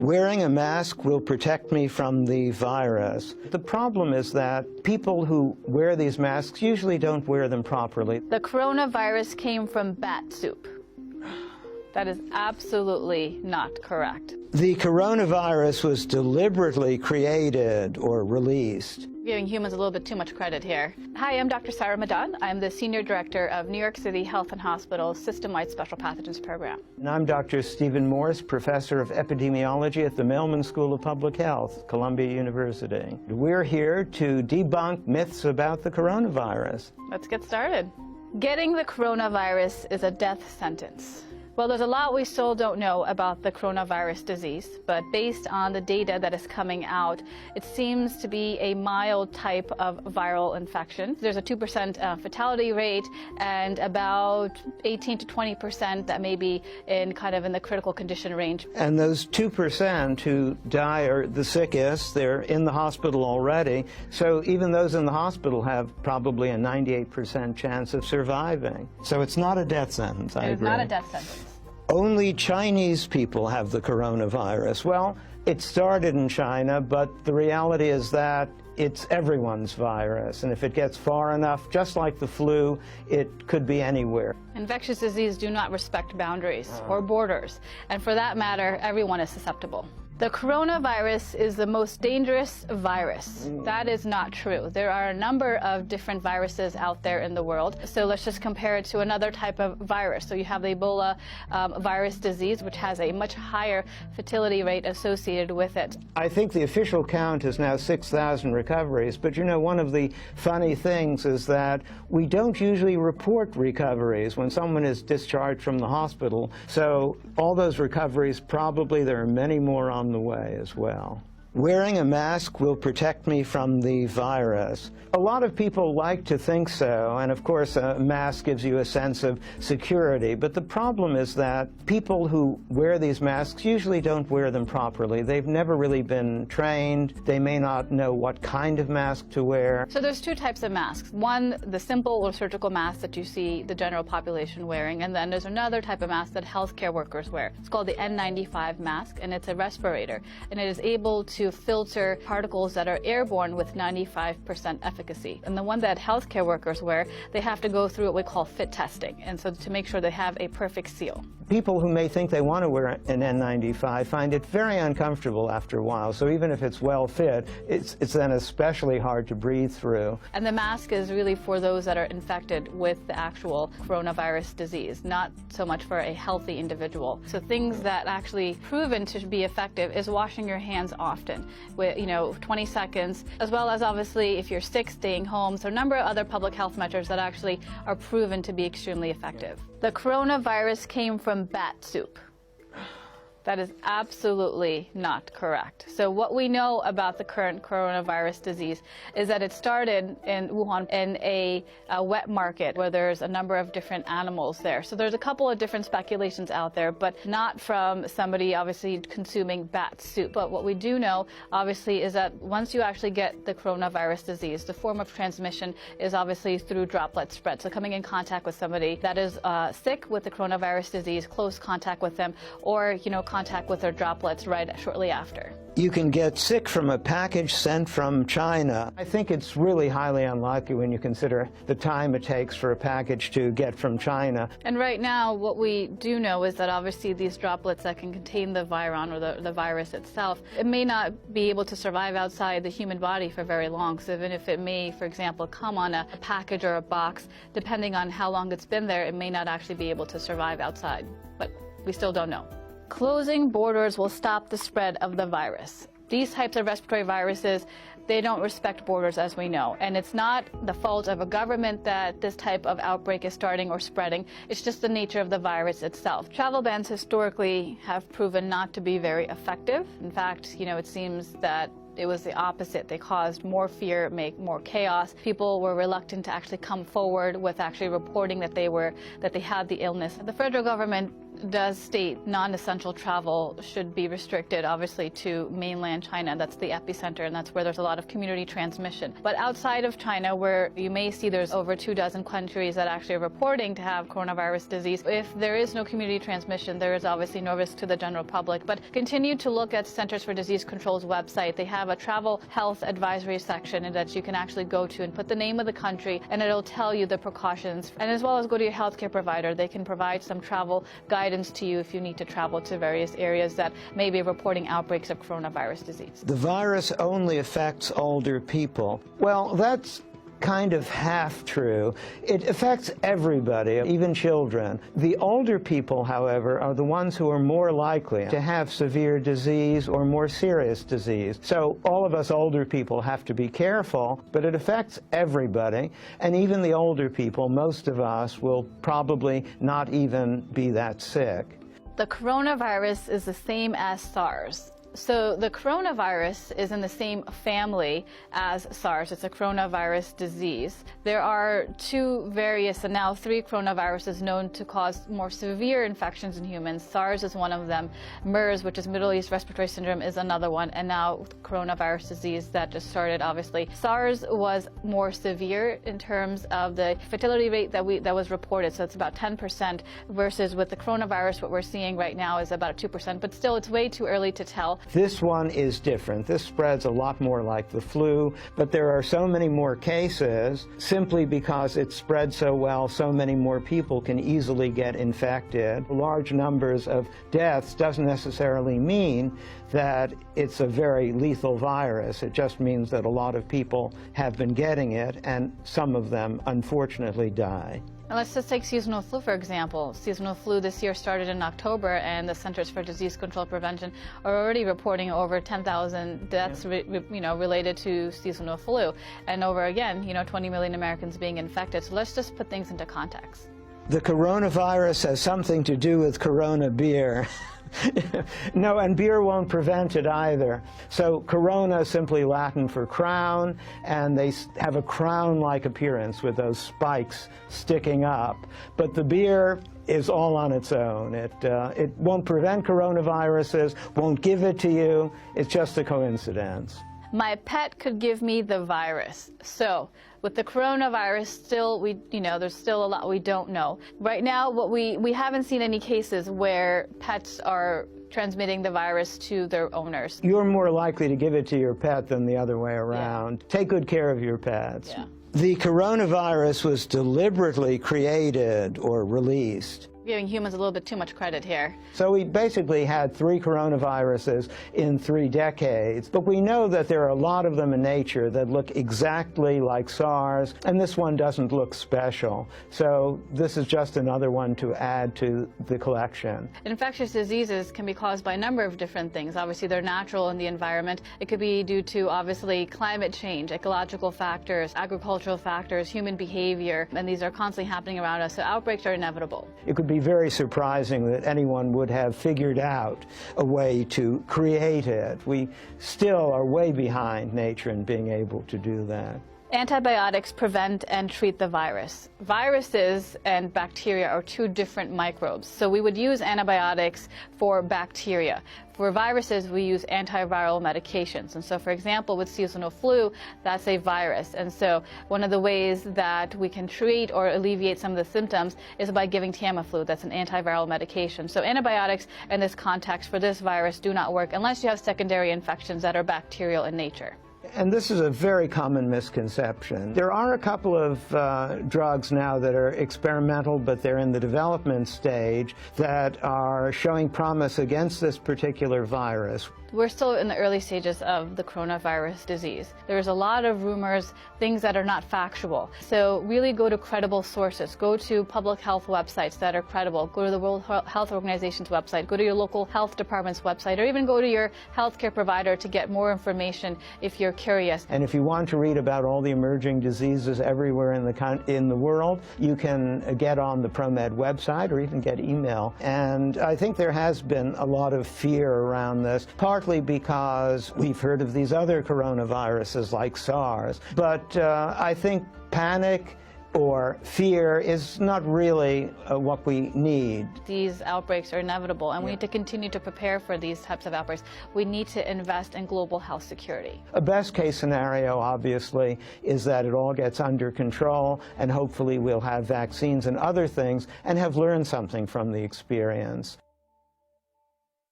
Wearing a mask will protect me from the virus. The problem is that people who wear these masks usually don't wear them properly. The coronavirus came from bat soup. That is absolutely not correct. The coronavirus was deliberately created or released. Giving humans a little bit too much credit here. Hi, I'm Dr. Sarah Madan. I'm the Senior Director of New York City Health and Hospitals System-Wide Special Pathogens Program. And I'm Dr. Stephen Morse, Professor of Epidemiology at the Mailman School of Public Health, Columbia University. We're here to debunk myths about the coronavirus. Let's get started. Getting the coronavirus is a death sentence. Well, there's a lot we still don't know about the coronavirus disease, but based on the data that is coming out, it seems to be a mild type of viral infection. There's a 2% fatality rate and about 18 to 20% that may be in the critical condition range. And those 2% who die are the sickest. They're in the hospital already. So even those in the hospital have probably a 98% chance of surviving. So it's not a death sentence, I agree. It is not a death sentence. Only Chinese people have the coronavirus. Well, it started in China, but the reality is that it's everyone's virus. And if it gets far enough, just like the flu, it could be anywhere. Infectious disease do not respect boundaries or borders. And for that matter, everyone is susceptible. The coronavirus is the most dangerous virus. That is not true. There are a number of different viruses out there in the world. So let's just compare it to another type of virus. So you have the Ebola virus disease, which has a much higher fertility rate associated with it. I think the official count is now 6,000 recoveries. But you know, one of the funny things is that we don't usually report recoveries when someone is discharged from the hospital. So all those recoveries, probably there are many more on the way as well. Wearing a mask will protect me from the virus. A lot of people like to think so, and of course a mask gives you a sense of security, but the problem is that people who wear these masks usually don't wear them properly. They've never really been trained. They may not know what kind of mask to wear. So there's two types of masks. One, the simple or surgical mask that you see the general population wearing, and then there's another type of mask that healthcare workers wear. It's called the N95 mask, and it's a respirator, and it is able to filter particles that are airborne with 95% efficacy. And the one that healthcare workers wear, they have to go through what we call fit testing, and so to make sure they have a perfect seal. People who may think they want to wear an N95 find it very uncomfortable after a while, so even if it's well fit, it's then especially hard to breathe through. And the mask is really for those that are infected with the actual coronavirus disease, not so much for a healthy individual. So things that actually proven to be effective is washing your hands often, with 20 seconds, as well as obviously if you're sick, staying home. So a number of other public health measures that actually are proven to be extremely effective. The coronavirus came from bat soup. That is absolutely not correct. So what we know about the current coronavirus disease is that it started in Wuhan in a wet market where there's a number of different animals there. So there's a couple of different speculations out there, but not from somebody obviously consuming bat soup. But what we do know, obviously, is that once you actually get the coronavirus disease, the form of transmission is obviously through droplet spread. So coming in contact with somebody that is sick with the coronavirus disease, close contact with them, or contact with their droplets shortly after. You can get sick from a package sent from China. I think it's really highly unlikely when you consider the time it takes for a package to get from China. And right now, what we do know is that obviously these droplets that can contain the viron or the virus itself, it may not be able to survive outside the human body for very long. So even if it may, for example, come on a package or a box, depending on how long it's been there, it may not actually be able to survive outside. But we still don't know. Closing borders will stop the spread of the virus. These types of respiratory viruses, they don't respect borders, as we know. And it's not the fault of a government that this type of outbreak is starting or spreading. It's just the nature of the virus itself. Travel bans historically have proven not to be very effective. In fact, it seems that it was the opposite. They caused more fear, make more chaos. People were reluctant to actually come forward with actually reporting that they had the illness. The federal government does state non-essential travel should be restricted, obviously, to mainland China. That's the epicenter, and that's where there's a lot of community transmission. But outside of China, where you may see there's over 24 countries that actually are reporting to have coronavirus disease, if there is no community transmission, there is obviously no risk to the general public. But continue to look at Centers for Disease Control's website. They have a travel health advisory section that you can actually go to and put the name of the country, and it'll tell you the precautions. And as well as go to your healthcare provider. They can provide some travel guidance to you if you need to travel to various areas that may be reporting outbreaks of coronavirus disease. The virus only affects older people. Well, that's kind of half true. It affects everybody, even children. The older people, however, are the ones who are more likely to have severe disease or more serious disease. So all of us older people have to be careful, but it affects everybody. And even the older people, most of us, will probably not even be that sick. The coronavirus is the same as SARS. So the coronavirus is in the same family as SARS. It's a coronavirus disease. There are two various, and now 3 coronaviruses known to cause more severe infections in humans. SARS is one of them. MERS, which is Middle East Respiratory Syndrome, is another one. And now coronavirus disease that just started, obviously. SARS was more severe in terms of the fertility rate that was reported. So it's about 10%, versus with the coronavirus, what we're seeing right now is about 2%. But still, it's way too early to tell. This one is different. This spreads a lot more like the flu, but there are so many more cases simply because it spreads so well. So many more people can easily get infected. Large numbers of deaths doesn't necessarily mean that it's a very lethal virus. It just means that a lot of people have been getting it, and some of them unfortunately die. And let's just take seasonal flu, for example. Seasonal flu this year started in October, and the Centers for Disease Control Prevention are already reporting over 10,000 deaths related to seasonal flu. And over, again, 20 million Americans being infected. So let's just put things into context. The coronavirus has something to do with Corona beer. No, and beer won't prevent it either. So Corona is simply Latin for crown, and they have a crown-like appearance with those spikes sticking up. But the beer is all on its own. It won't prevent coronaviruses, won't give it to you. It's just a coincidence. My pet could give me the virus. So with the coronavirus, still, there's still a lot we don't know. Right now, we haven't seen any cases where pets are transmitting the virus to their owners. You're more likely to give it to your pet than the other way around. Yeah. Take good care of your pets. Yeah. The coronavirus was deliberately created or released. Giving humans a little bit too much credit here. So we basically had 3 coronaviruses in 3 decades, but we know that there are a lot of them in nature that look exactly like SARS, and this one doesn't look special. So this is just another one to add to the collection. Infectious diseases can be caused by a number of different things. Obviously, they're natural in the environment. It could be due to, obviously, climate change, ecological factors, agricultural factors, human behavior, and these are constantly happening around us, so outbreaks are inevitable. It could be very surprising that anyone would have figured out a way to create it. We still are way behind nature in being able to do that. Antibiotics prevent and treat the virus. Viruses and bacteria are 2 different microbes. So we would use antibiotics for bacteria. For viruses, we use antiviral medications. And so, for example, with seasonal flu, that's a virus. And so one of the ways that we can treat or alleviate some of the symptoms is by giving Tamiflu. That's an antiviral medication. So antibiotics in this context for this virus do not work unless you have secondary infections that are bacterial in nature. And this is a very common misconception. There are a couple of drugs now that are experimental, but they're in the development stage, that are showing promise against this particular virus. We're still in the early stages of the coronavirus disease. There's a lot of rumors, things that are not factual. So really go to credible sources. Go to public health websites that are credible. Go to the World Health Organization's website. Go to your local health department's website, or even go to your healthcare provider to get more information if you're curious. And if you want to read about all the emerging diseases everywhere in the world, you can get on the ProMed website or even get email. And I think there has been a lot of fear around this, partly because we've heard of these other coronaviruses like SARS. But I think panic or fear is not really what we need. These outbreaks are inevitable, and we need to continue to prepare for these types of outbreaks. We need to invest in global health security. A best case scenario, obviously, is that it all gets under control, and hopefully we'll have vaccines and other things and have learned something from the experience.